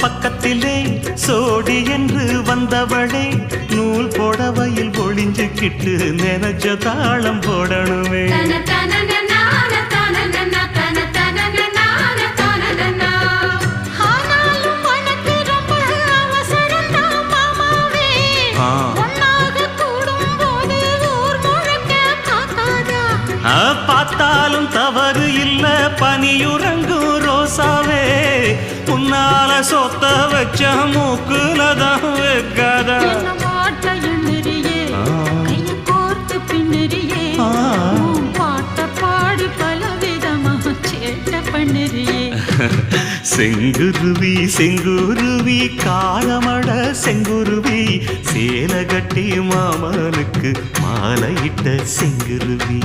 பக்கத்திலே சோடி என்று வந்தவளே நூல் புடவையில் ஒளிஞ்சுக்கிட்டு நினைச்ச தாளம் போடணுமே. பார்த்தாலும் தவறு இல்ல பனியுறங்கும் ரோசாவே உன்னால சொத்த வச்ச மூக்குலதான் வைக்காதா. செங்குருவி செங்குருவி காலமட செங்குருவி சேல கட்டி மாமனுக்கு மாலையிட்ட செங்குருவி.